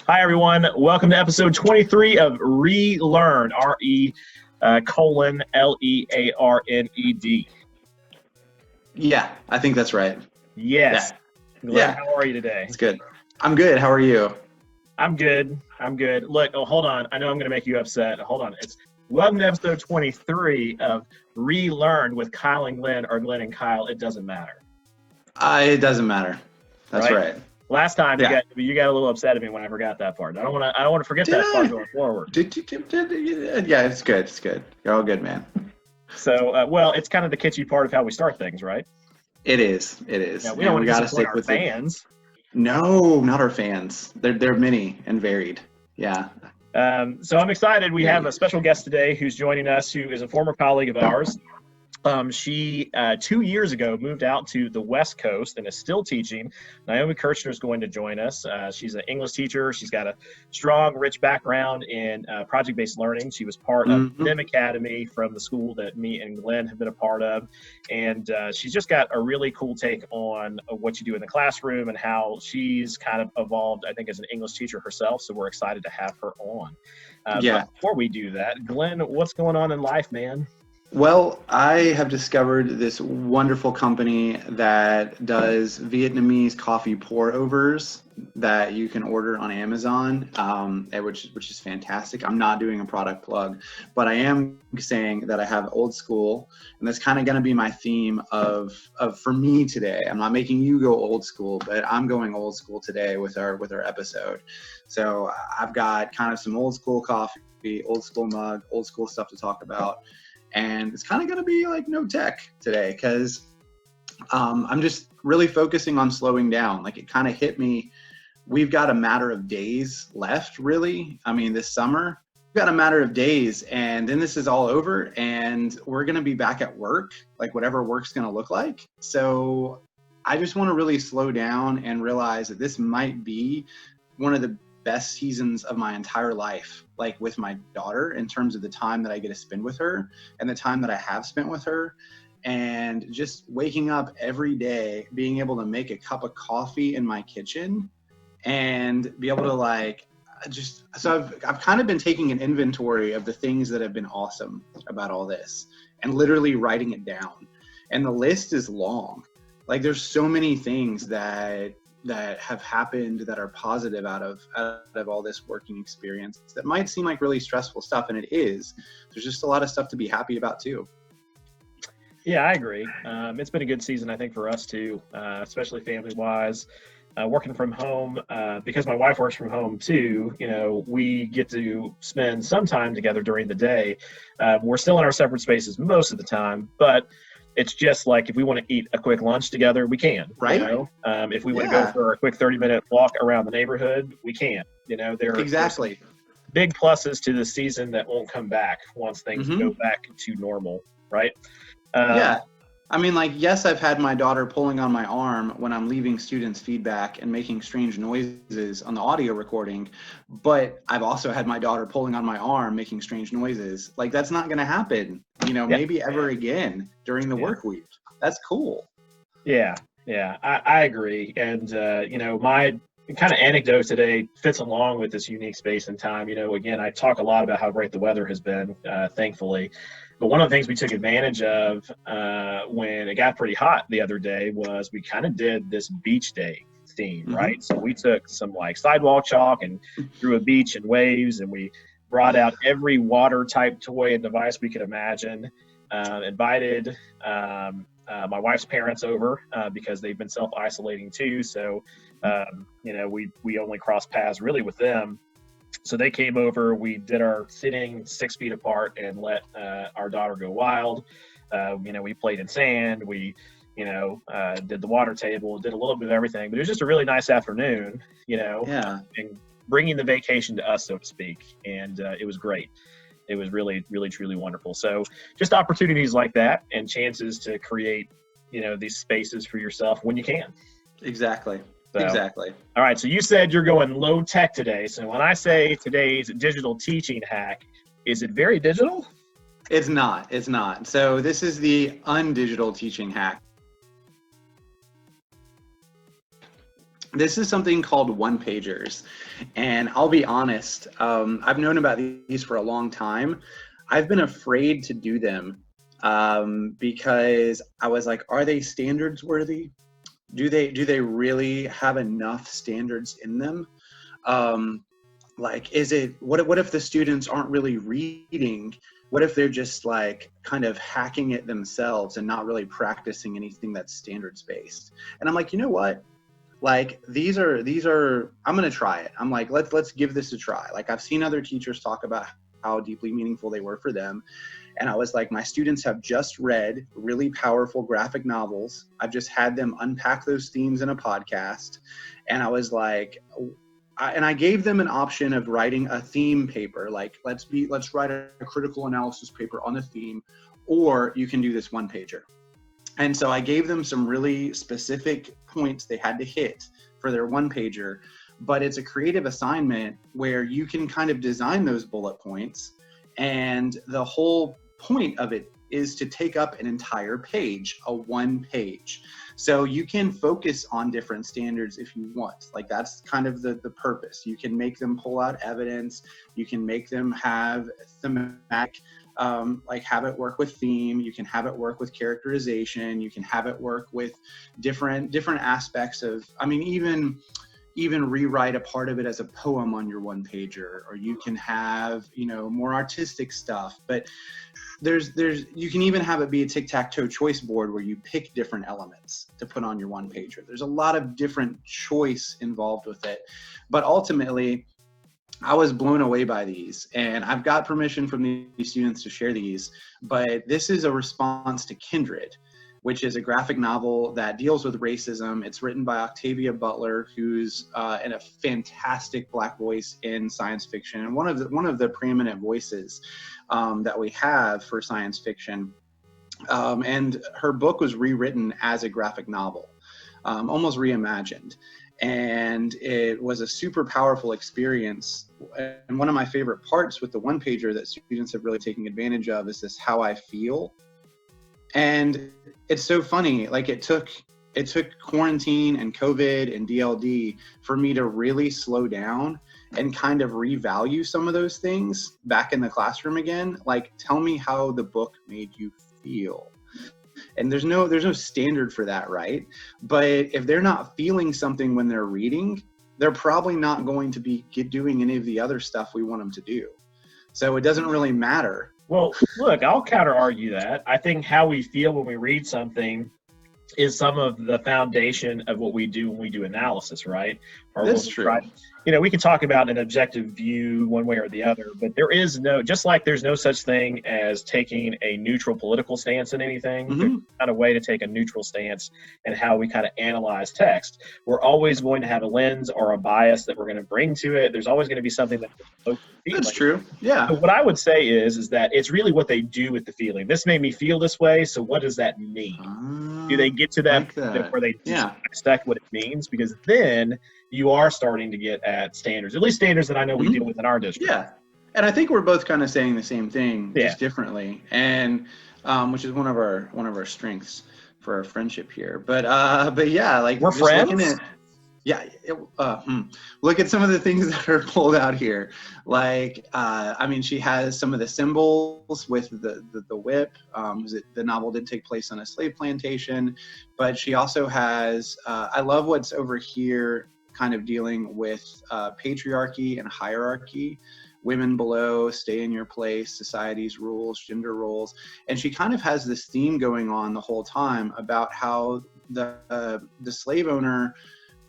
Hi, everyone. Welcome to episode 23 of Relearn, RE:LEARNED. Yeah, I think that's right. Yes. Yeah. Glenn, Yeah. how are you today? It's good. I'm good. How are you? I'm good. Look, hold on. I know I'm going to make you upset. Hold on. It's welcome to episode 23 of Relearn with Kyle and Glenn, or Glenn and Kyle. It doesn't matter. It doesn't matter. That's right. Last time Yeah. you got a little upset at me when I forgot that part. I don't want to forget that part going forward. Yeah, it's good. It's good. You're all good, man. So, well, it's kind of the kitschy part of how we start things, right? It is. Yeah, we don't want to disappoint our fans. No, not our fans. They're many and varied. Yeah. So I'm excited. We have a special guest today who's joining us, who is a former colleague of ours. She 2 years ago moved out to the West Coast and is still teaching. Naomi Kirchner is going to join us. She's an English teacher. She's got a strong, rich background in project-based learning. She was part of NIM Academy from the school that me and Glenn have been a part of. And she's just got a really cool take on what you do in the classroom and how she's kind of evolved, I think, as an English teacher herself. So we're excited to have her on. But before we do that, Glenn, what's going on in life, man? Well, I have discovered this wonderful company that does Vietnamese coffee pour-overs that you can order on Amazon, which is fantastic. I'm not doing a product plug, but I am saying that I have old school, and that's kind of going to be my theme of for me today. I'm not making you go old school, but I'm going old school today with our episode. So I've got kind of some old school coffee, old school mug, old school stuff to talk about. And it's kind of going to be like no tech today because I'm just really focusing on slowing down. Like it kind of hit me. We've got a matter of days left, really. I mean, this summer, we've got a matter of days and then this is all over and we're going to be back at work, like whatever work's going to look like. So I just want to really slow down and realize that this might be one of the best seasons of my entire life, like with my daughter, in terms of the time that I get to spend with her and the time that I have spent with her. And just waking up every day, being able to make a cup of coffee in my kitchen and be able to so I've kind of been taking an inventory of the things that have been awesome about all this and literally writing it down. And the list is long. Like there's so many things that have happened that are positive out of all this working experience that might seem like really stressful stuff, and it is. There's just a lot of stuff to be happy about too. Yeah, I agree. It's been a good season, I think, for us too, especially family-wise. Working from home, because my wife works from home too, we get to spend some time together during the day. We're still in our separate spaces most of the time, but it's just like if we want to eat a quick lunch together, we can. Right. If we want to go for a quick 30-minute walk around the neighborhood, we can. There's big pluses to the season that won't come back once things go back to normal, right? Yeah. I mean, yes, I've had my daughter pulling on my arm when I'm leaving students feedback and making strange noises on the audio recording, but I've also had my daughter pulling on my arm making strange noises. Like that's not going to happen, maybe ever again during the work week. That's cool. Yeah, I agree. And, my kind of anecdote today fits along with this unique space and time. Again, I talk a lot about how great the weather has been, thankfully. But one of the things we took advantage of when it got pretty hot the other day was we kind of did this beach day theme, right? So we took some sidewalk chalk and drew a beach and waves, and we brought out every water type toy and device we could imagine, invited my wife's parents over because they've been self-isolating too. So, we only crossed paths really with them. So they came over, we did our sitting 6 feet apart and let our daughter go wild. We played in sand, we, did the water table, did a little bit of everything, but it was just a really nice afternoon, and bringing the vacation to us, so to speak. And it was great. It was really, really, truly wonderful. So just opportunities like that and chances to create, these spaces for yourself when you can. Exactly. So, exactly. All right. So you said you're going low tech today. So when I say today's digital teaching hack, is it very digital? It's not. It's not. So this is the undigital teaching hack. This is something called one-pagers. And I'll be honest, I've known about these for a long time. I've been afraid to do them because I was like, are they standards worthy? Do they really have enough standards in them? Like, what if the students aren't really reading? What if they're just like kind of hacking it themselves and not really practicing anything that's standards based? And I'm like, you know what? Like, these are I'm going to try it. I'm like, let's give this a try. Like, I've seen other teachers talk about how deeply meaningful they were for them. And I was like, my students have just read really powerful graphic novels. I've just had them unpack those themes in a podcast. And I was like, I gave them an option of writing a theme paper. Like, let's write a critical analysis paper on a theme, or you can do this one pager. And so I gave them some really specific points they had to hit for their one pager, but it's a creative assignment where you can kind of design those bullet points. And the whole point of it is to take up an entire page, a one page. So you can focus on different standards if you want. Like, that's kind of the purpose. You can make them pull out evidence. You can make them have thematic, like have it work with theme. You can have it work with characterization. You can have it work with different aspects of, I mean, even rewrite a part of it as a poem on your one pager, or you can have, more artistic stuff. But you can even have it be a tic-tac-toe choice board where you pick different elements to put on your one pager. There's a lot of different choice involved with it. But ultimately, I was blown away by these, and I've got permission from these students to share these, but this is a response to Kindred, which is a graphic novel that deals with racism. It's written by Octavia Butler, who's in a fantastic Black voice in science fiction, and one of the preeminent voices that we have for science fiction. And her book was rewritten as a graphic novel, almost reimagined. And it was a super powerful experience. And one of my favorite parts with the one pager that students have really taken advantage of is this how I feel. And it's so funny, like it took quarantine and COVID and DLD for me to really slow down and kind of revalue some of those things back in the classroom again. Like, tell me how the book made you feel. And there's no standard for that, right? But if they're not feeling something when they're reading, they're probably not going to be doing any of the other stuff we want them to do. So it doesn't really matter. Well, look, I'll counter argue that. I think how we feel when we read something is some of the foundation of what we do when we do analysis, right? Or That's true. We can talk about an objective view one way or the other, but there is just like there's no such thing as taking a neutral political stance in anything. Mm-hmm. There's not a way to take a neutral stance in how we kind of analyze text. We're always going to have a lens or a bias that we're going to bring to it. There's always going to be something that's true. Yeah. So what I would say is that it's really what they do with the feeling. This made me feel this way, so what does that mean? Do they get to that where they dissect what it means? Because then you are starting to get at standards, at least standards that I know we deal with in our district. Yeah. And I think we're both kind of saying the same thing, just differently. And which is one of our strengths for our friendship here. But yeah, like we're friends. Look at some of the things that are pulled out here. Like, she has some of the symbols with the whip. The novel did take place on a slave plantation, but she also has, I love what's over here, kind of dealing with patriarchy and hierarchy. Women below, stay in your place, society's rules, gender roles. And she kind of has this theme going on the whole time about how the slave owner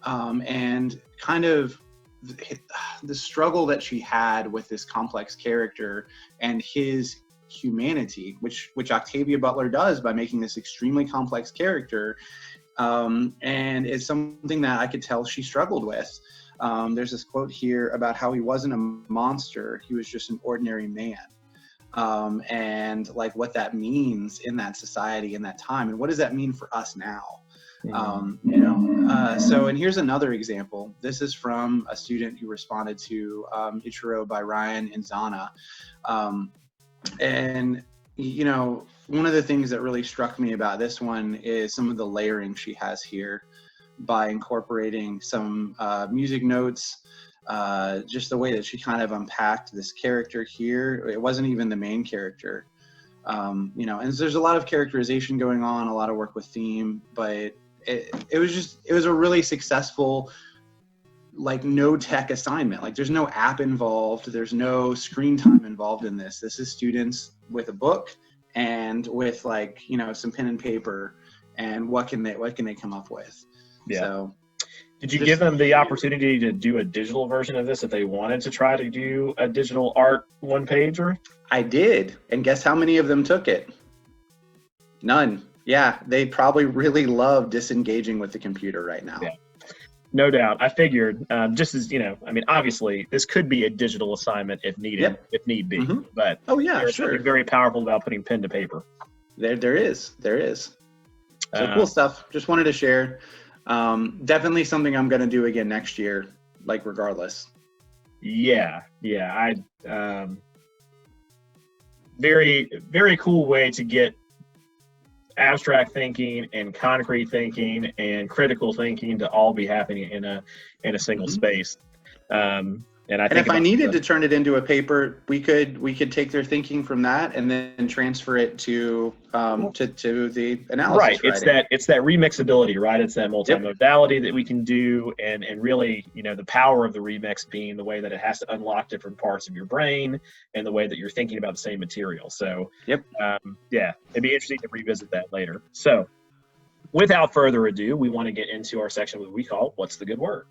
and kind of the struggle that she had with this complex character and his humanity, which Octavia Butler does by making this extremely complex character, and it's something that I could tell she struggled with. There's this quote here about how he wasn't a monster, he was just an ordinary man. And like what that means in that society in that time, and what does that mean for us now? And here's another example. This is from a student who responded to Ichiro by Ryan Inzana. One of the things that really struck me about this one is some of the layering she has here. by incorporating some music notes, just the way that she kind of unpacked this character here. It wasn't even the main character. And there's a lot of characterization going on, a lot of work with theme, but it was a really successful, like, no tech assignment. Like, there's no app involved, there's no screen time involved in this. This is students with a book and with, like, some pen and paper, and what can they come up with. Yeah. So did you give them the opportunity to do a digital version of this if they wanted to try to do a digital art one pager? I did, and guess how many of them took it? None. Yeah, they probably really love disengaging with the computer right now. Yeah. No doubt. I figured, just as, obviously this could be a digital assignment if needed, Yep. if need be. Mm-hmm. But oh yeah, there's something very powerful about putting pen to paper. There is. So cool stuff. Just wanted to share. Definitely something I'm going to do again next year, like, regardless. Yeah. Very, very cool way to get abstract thinking and concrete thinking and critical thinking to all be happening in a single space. And if I needed to turn it into a paper, we could take their thinking from that and then transfer it to the analysis. Right. It's that remixability, right? It's that multimodality that we can do, and really, the power of the remix being the way that it has to unlock different parts of your brain and the way that you're thinking about the same material. So it'd be interesting to revisit that later. So without further ado, we want to get into our section that we call What's the Good Word?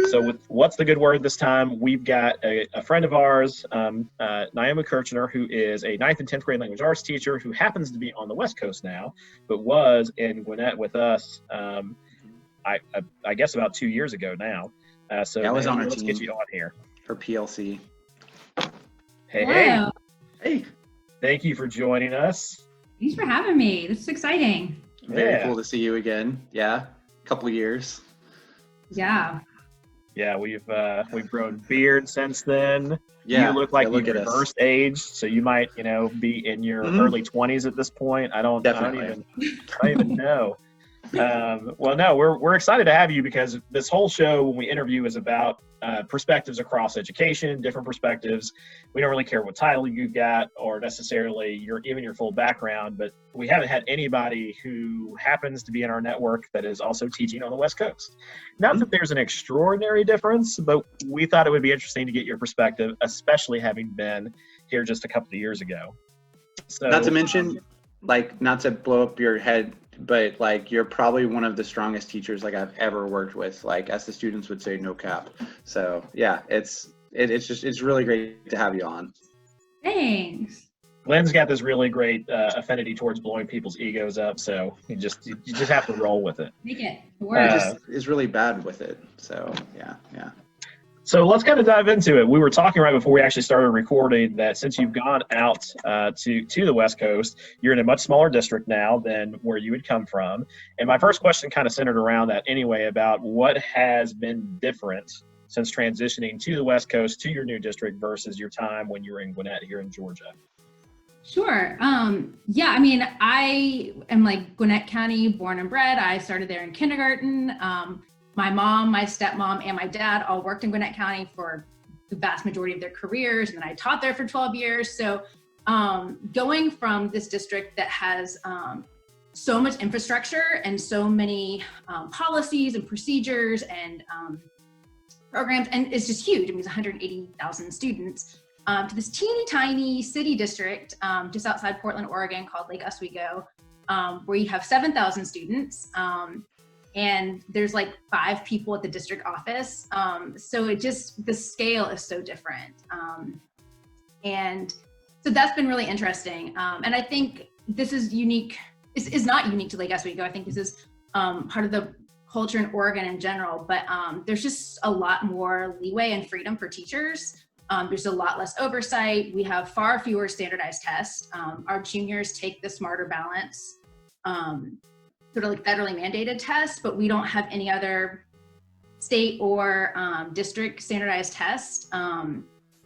So with What's the Good Word this time, we've got a friend of ours, Naomi Kirchner, who is a 9th and 10th grade language arts teacher who happens to be on the West Coast now, but was in Gwinnett with us, I guess about 2 years ago now. So I was on her let's team. Get you on here. For PLC. Hey. Thank you for joining us. Thanks for having me. This is exciting. Very cool to see you again. Yeah, a couple of years. Yeah. Yeah, we've grown beard since then. Yeah, you look like you've reversed age, so you might, be in your early 20s at this point. I don't even know. Well, no, we're excited to have you because this whole show, when we interview, is about perspectives across education, different perspectives. We don't really care what title you've got or necessarily your full background, but we haven't had anybody who happens to be in our network that is also teaching on the West Coast. Not that there's an extraordinary difference, but we thought it would be interesting to get your perspective, especially having been here just a couple of years ago. So, not to mention, not to blow up your head, but you're probably one of the strongest teachers I've ever worked with, as the students would say, no cap. So yeah, it's really great to have you on. Thanks. Glenn's got this really great affinity towards blowing people's egos up, so you just have to roll with it. Make it work. Is really bad with it. So yeah. So let's kind of dive into it. We were talking right before we actually started recording that since you've gone out to the West Coast, you're in a much smaller district now than where you had come from. And my first question kind of centered around that anyway, about what has been different since transitioning to the West Coast to your new district versus your time when you were in Gwinnett here in Georgia. Sure. I am Gwinnett County born and bred. I started there in kindergarten. My mom, my stepmom, and my dad all worked in Gwinnett County for the vast majority of their careers, and then I taught there for 12 years. So going from this district that has so much infrastructure and so many policies and procedures and programs, and it's just huge. I mean, it's 180,000 students, to this teeny tiny city district just outside Portland, Oregon, called Lake Oswego, where you have 7,000 students. And there's 5 people at the district office. So the scale is so different. And so that's been really interesting. And I think this is unique. This is not unique to Lake Oswego. I think this is part of the culture in Oregon in general, but there's just a lot more leeway and freedom for teachers. There's a lot less oversight. We have far fewer standardized tests. Our juniors take the Smarter Balance, sort of federally mandated tests, but we don't have any other state or district standardized tests.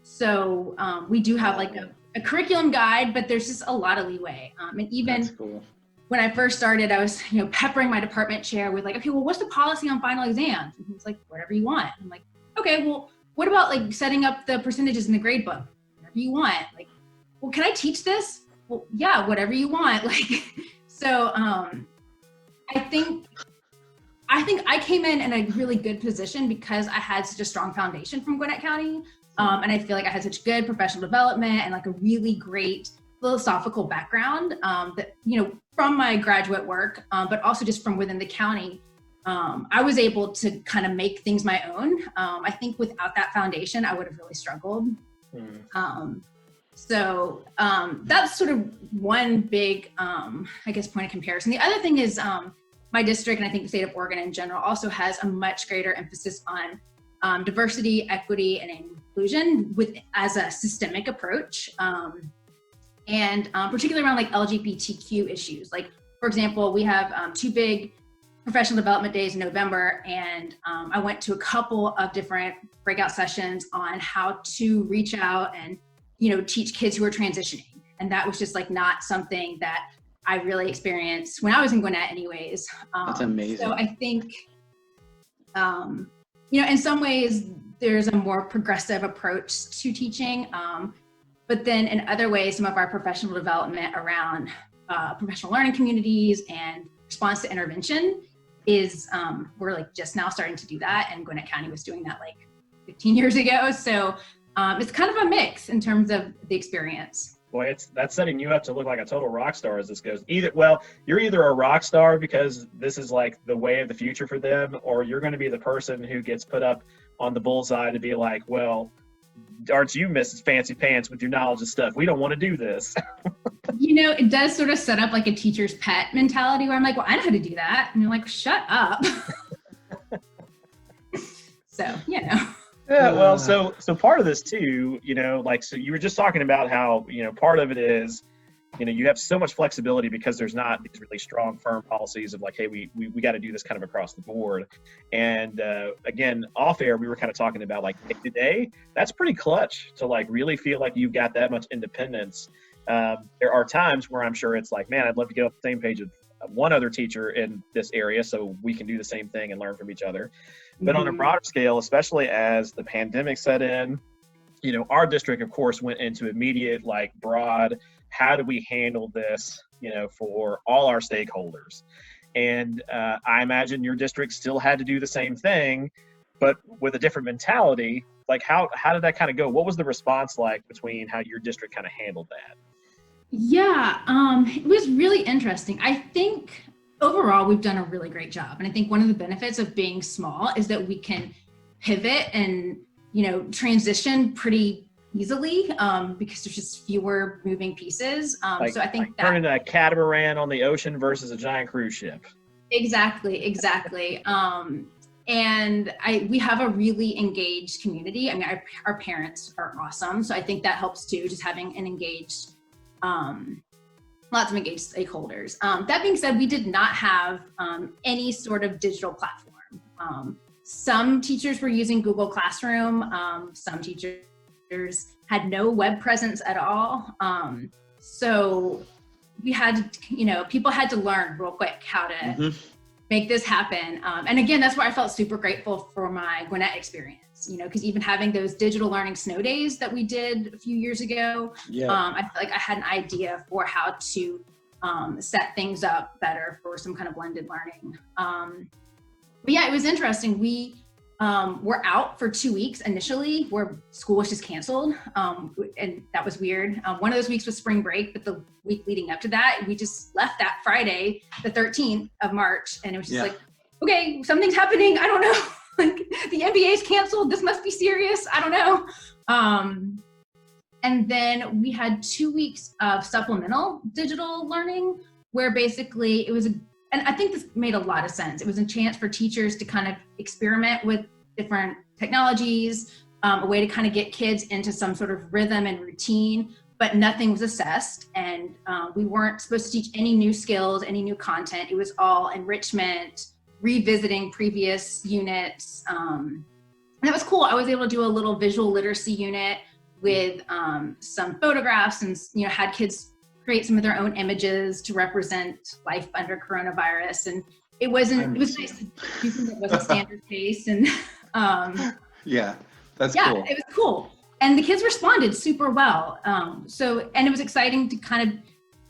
So we do have a curriculum guide, but there's just a lot of leeway. And even That's cool. when I first started, I was, peppering my department chair with like, okay, well, what's the policy on final exams? And he was like, whatever you want. I'm like, okay, well, what about like setting up the percentages in the grade book? Whatever you want. Like, well, can I teach this? Well, yeah, whatever you want. Like, so I think I came in a really good position because I had such a strong foundation from Gwinnett County. And I feel like I had such good professional development and like a really great philosophical background that, from my graduate work, but also just from within the county, I was able to kind of make things my own. I think without that foundation, I would have really struggled. So that's sort of one big, point of comparison. The other thing is my district, and I think the state of Oregon in general, also has a much greater emphasis on diversity, equity, and inclusion as a systemic approach. And particularly around like LGBTQ issues. Like, for example, we have 2 big professional development days in November, and I went to a couple of different breakout sessions on how to reach out and, teach kids who are transitioning. And that was just like not something that I really experienced when I was in Gwinnett anyways. That's amazing. So I think, in some ways there's a more progressive approach to teaching. But then in other ways, some of our professional development around professional learning communities and response to intervention is, we're like just now starting to do that. And Gwinnett County was doing that like 15 years ago. So it's kind of a mix in terms of the experience. Boy, that's setting you up to look like a total rock star as this goes. You're either a rock star because this is like the way of the future for them, or you're going to be the person who gets put up on the bullseye to be like, well, aren't you Mrs. Fancy Pants with your knowledge of stuff? We don't want to do this. It does sort of set up like a teacher's pet mentality where I'm like, well, I know how to do that. And you're like, shut up. So, Yeah, well, so part of this too, so you were just talking about how, part of it is, you have so much flexibility because there's not these really strong, firm policies of like, hey, we got to do this kind of across the board. And again, off air, we were kind of talking about like today, that's pretty clutch to like really feel like you've got that much independence. There are times where I'm sure it's like, man, I'd love to get off the same page of one other teacher in this area so we can do the same thing and learn from each other. But on a broader scale, especially as the pandemic set in, our district, of course, went into immediate, like broad, how do we handle this, for all our stakeholders? And I imagine your district still had to do the same thing, but with a different mentality. Like how did that kind of go? What was the response like between how your district kind of handled that? Yeah, it was really interesting. I think overall, we've done a really great job. And I think one of the benefits of being small is that we can pivot and, transition pretty easily because there's just fewer moving pieces. So I think that turning a catamaran on the ocean versus a giant cruise ship. Exactly. And we have a really engaged community. I mean, our parents are awesome. So I think that helps too, just having an engaged lots of engaged stakeholders. That being said, we did not have any sort of digital platform. Some teachers were using Google Classroom. Some teachers had no web presence at all. So we had to, people had to learn real quick how to make this happen. And again, that's where I felt super grateful for my Gwinnett experience. Because even having those digital learning snow days that we did a few years ago, I feel like I had an idea for how to set things up better for some kind of blended learning. But yeah, it was interesting. We were out for 2 weeks initially where school was just canceled. And that was weird. One of those weeks was spring break, but the week leading up to that, we just left that Friday, the 13th of March. And it was just like, okay, something's happening. I don't know. Like the NBA's canceled. This must be serious. I don't know. And then we had 2 weeks of supplemental digital learning where basically it was, and I think this made a lot of sense. It was a chance for teachers to kind of experiment with different technologies, a way to kind of get kids into some sort of rhythm and routine, but nothing was assessed. And we weren't supposed to teach any new skills, any new content. It was all enrichment, revisiting previous units. And that was cool. I was able to do a little visual literacy unit with some photographs and, had kids create some of their own images to represent life under coronavirus. And it was nice to do something that wasn't standard pace. And yeah, that's yeah, cool. it was cool. And the kids responded super well. And it was exciting to kind of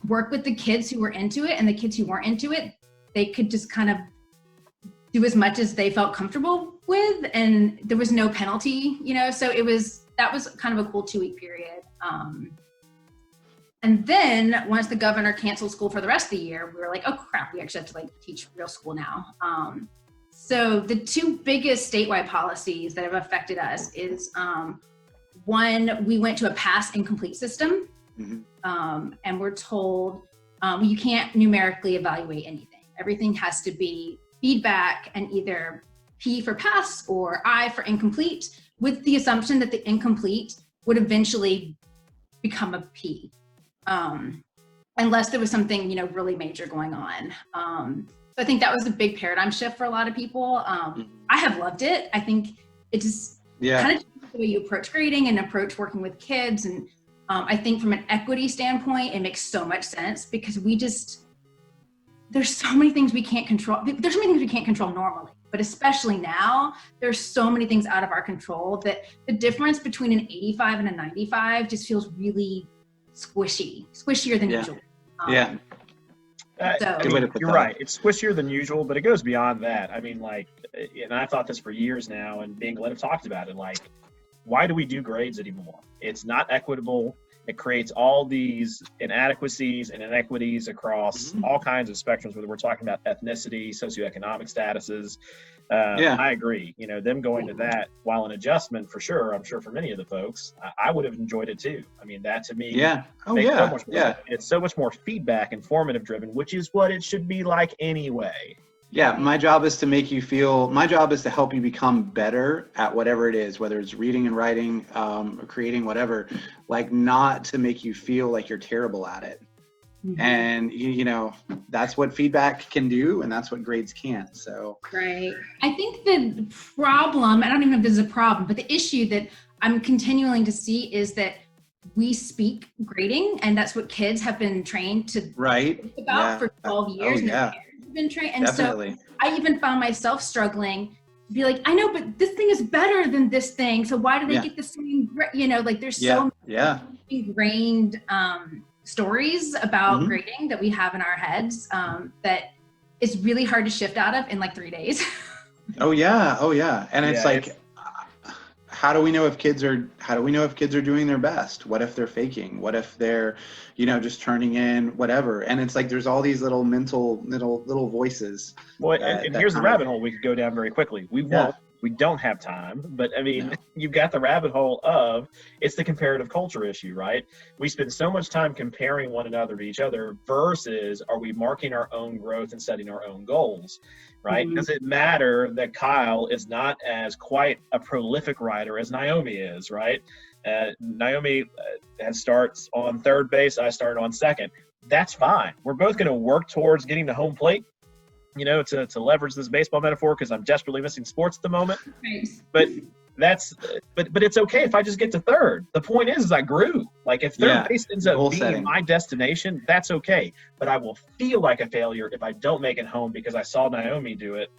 work with the kids who were into it, and the kids who weren't into it, they could just kind of do as much as they felt comfortable with, and there was no penalty, so that was kind of a cool 2-week period. And then once the governor canceled school for the rest of the year, we were like, oh crap, we actually have to teach real school now. So the 2 biggest statewide policies that have affected us is, one, we went to a pass incomplete system. And we're told you can't numerically evaluate anything. Everything has to be feedback and either P for pass or I for incomplete, with the assumption that the incomplete would eventually become a P, unless there was something, really major going on. So I think that was a big paradigm shift for a lot of people. I have loved it. I think it just kind of changed the way you approach grading and approach working with kids. And I think from an equity standpoint, it makes so much sense, because there's so many things we can't control. There's so many things we can't control normally, but especially now, there's so many things out of our control that the difference between an 85 and a 95 just feels really squishier than usual. You're right. It's squishier than usual, but it goes beyond that. I mean, and I've thought this for years now, and me and Glenn have talked about it, why do we do grades anymore? It's not equitable. It creates all these inadequacies and inequities across all kinds of spectrums, whether we're talking about ethnicity, socioeconomic statuses. I agree. Them going to that, while an adjustment for sure, I'm sure for many of the folks, I would have enjoyed it too. I mean, that to me, it's so much more feedback, informative driven, which is what it should be like anyway. Yeah, my job is to help you become better at whatever it is, whether it's reading and writing, or creating, whatever, not to make you feel like you're terrible at it. And, that's what feedback can do, and that's what grades can't. So. Right. I think the problem, I don't even know if this is a problem, but the issue that I'm continuing to see is that we speak grading, and that's what kids have been trained to think about for 12 years. Been trained, and definitely. So I even found myself struggling to be like, I know, but this thing is better than this thing, so why do they get the same there's so many ingrained stories about grading that we have in our heads that it's really hard to shift out of in 3 days. oh yeah and it's how do we know if kids are doing their best? What if they're faking? What if they're, just turning in whatever? And it's there's all these little mental little voices. Well, and here's the rabbit hole we could go down very quickly. We won't. We don't have time, but I mean, you've got the rabbit hole of, it's the comparative culture issue, right? We spend so much time comparing one another to each other versus, are we marking our own growth and setting our own goals, right? Does it matter that Kyle is not as quite a prolific writer as Naomi is, right? Naomi starts on third base, I start on second. That's fine. We're both going to work towards getting to home plate, to leverage this baseball metaphor, because I'm desperately missing sports at the moment. Right. But it's okay if I just get to third. The point is I grew. If third base ends up being my destination, that's okay. But I will feel like a failure if I don't make it home, because I saw Naomi do it,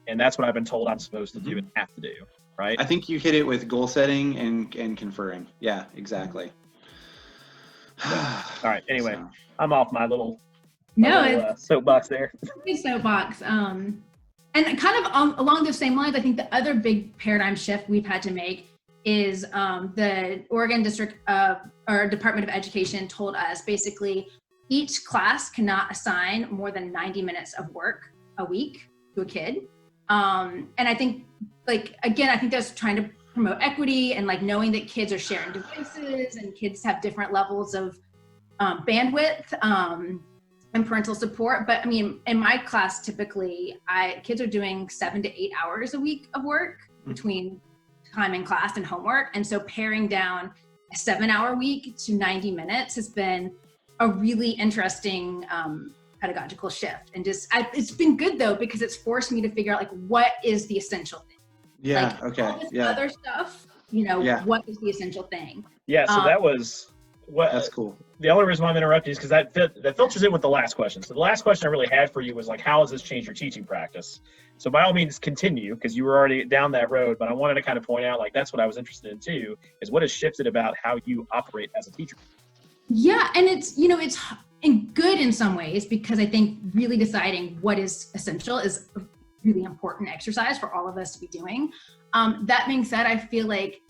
and that's what I've been told I'm supposed to do and have to do. Right. I think you hit it with goal setting and conferring. Yeah, exactly. All right. Anyway, I'm off my little. It's soapbox there. Soapbox. And kind of along those same lines, I think the other big paradigm shift we've had to make is the Oregon Department of Education told us basically each class cannot assign more than 90 minutes of work a week to a kid. And I think, I think that's trying to promote equity and knowing that kids are sharing devices and kids have different levels of bandwidth. And parental support. But I mean, in my class, typically, kids are doing 7 to 8 hours a week of work between time in class and homework. And so paring down a 7-hour week to 90 minutes has been a really interesting pedagogical shift. And it's been good though, because it's forced me to figure out what is the essential thing. Yeah. All this other stuff, what is the essential thing? Yeah. So that was That's cool. The only reason why I'm interrupting is because that filters in with the last question. So the last question I really had for you was like, how has this changed your teaching practice? So by all means, continue, because you were already down that road. But I wanted to kind of point out, like, that's what I was interested in too, is what has shifted about how you operate as a teacher. Yeah, and it's good in some ways, because I think really deciding what is essential is a really important exercise for all of us to be doing. That being said, I feel like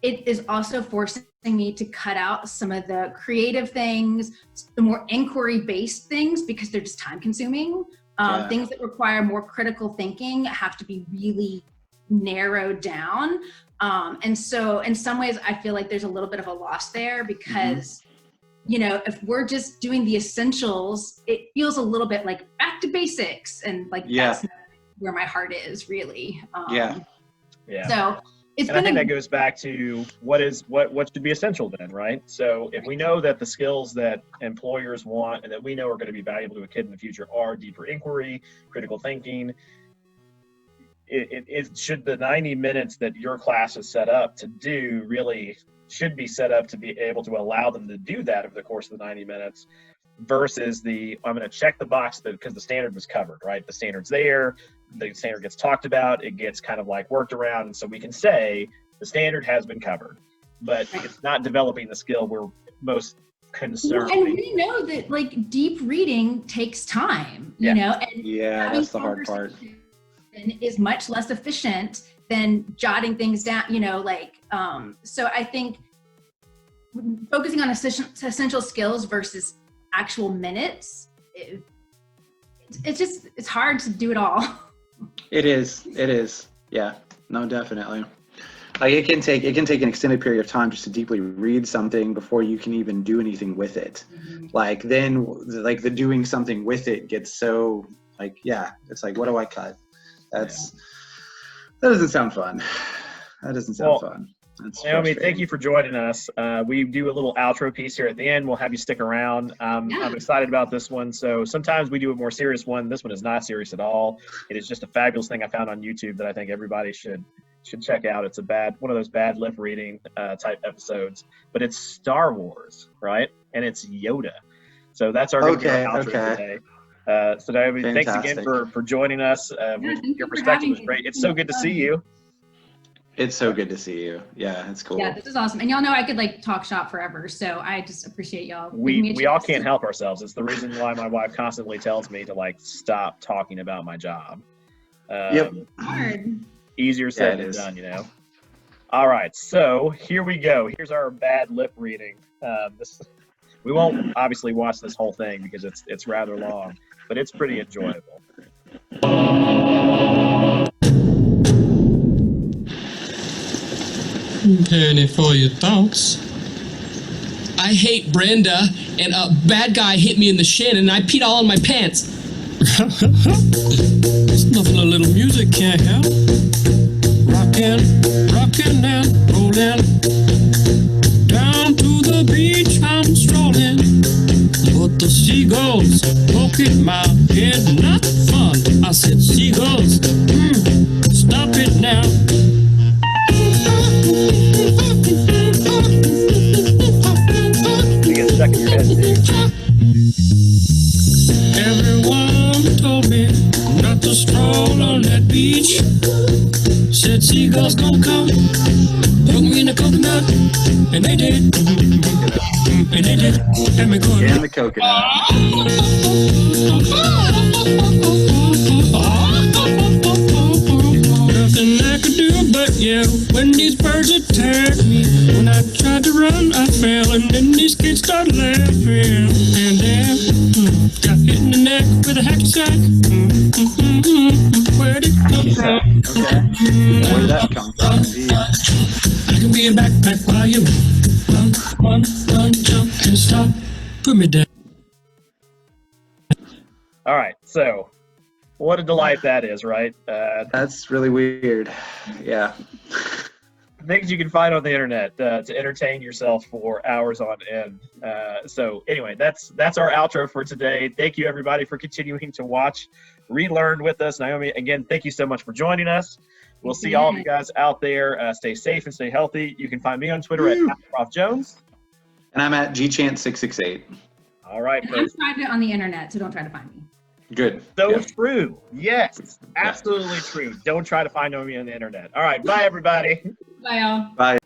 it is also forcing me to cut out some of the creative things, the more inquiry-based things, because they're just time-consuming. Things that require more critical thinking have to be really narrowed down. And so in some ways, I feel like there's a little bit of a loss there, because if we're just doing the essentials, it feels a little bit like back to basics, and like that's not where my heart is really. So it's and I think that goes back to what should be essential then, right? So if we know that the skills that employers want and that we know are going to be valuable to a kid in the future are deeper inquiry, critical thinking, it should, the 90 minutes that your class is set up to do really should be set up to be able to allow them to do that over the course of the 90 minutes versus I'm going to check the box because the standard was covered, right? The standard's there, the standard gets talked about, it gets kind of like worked around, and so we can say the standard has been covered, but it's not developing the skill we're most concerned. And we know that like deep reading takes time, you know, and that's the hard part. Is much less efficient than jotting things down, so I think focusing on essential skills versus actual minutes, it's hard to do it all. It is. Yeah, no, definitely. Like it can take an extended period of time just to deeply read something before you can even do anything with it. Mm-hmm. Like then like the doing something with it gets so like, it's like, what do I cut? That doesn't sound fun. That doesn't sound fun. Naomi, thank you for joining us. We do a little outro piece here at the end. We'll have you stick around. I'm excited about this one. So sometimes we do a more serious one. This one is not serious at all. It is just a fabulous thing I found on YouTube that I think everybody should check out. It's one of those bad lip reading type episodes, but it's Star Wars, right? And it's Yoda. So that's our outro today. So Naomi, thanks again for joining us. Your perspective was great. It's so good to see you. It's so good to see you. Yeah, it's cool. Yeah, this is awesome. And y'all know I could like talk shop forever. So I just appreciate y'all. We all can't help ourselves. It's the reason why my wife constantly tells me to like stop talking about my job. Hard. Easier said than done, you know. All right, so here we go. Here's our bad lip reading. We won't obviously watch this whole thing because it's rather long, but it's pretty enjoyable. Penny for your thoughts. I hate Brenda, and a bad guy hit me in the shin, and I peed all in my pants. Snuffle a little music, can't help. Rockin' and rollin'. Down to the beach I'm strolling. But the seagulls poking my head, not fun. I said, seagulls, stop it now. Everyone told me not to stroll on that beach. Said seagulls gon' come, hook me in the coconut, and they did. And they did. And me good. And the coconut. Nothing I could do but yell when these birds attacked me. When I tried to run, I fell, and then these kids started laughing. And then got hit in the neck with a hacky sack. Where'd it come from? Okay. Where did that come from? I can be a backpack while you run, jump, and stop. Put me down. All right, so what a delight that is, right? That's really weird. Yeah. Things you can find on the internet to entertain yourself for hours on end. So anyway, that's our outro for today. Thank you everybody for continuing to watch Relearn with us. Naomi, again, thank you so much for joining us. We'll see all of you guys out there. Stay safe and stay healthy. You can find me on Twitter at Prof Jones. And I'm at gchant668. All right, And I'm folks. private on the internet, so don't try to find me. Good. So Yeah. true. Yes, absolutely true. Don't try to find Naomi on the internet. All right. Bye, everybody. Bye, y'all. Bye.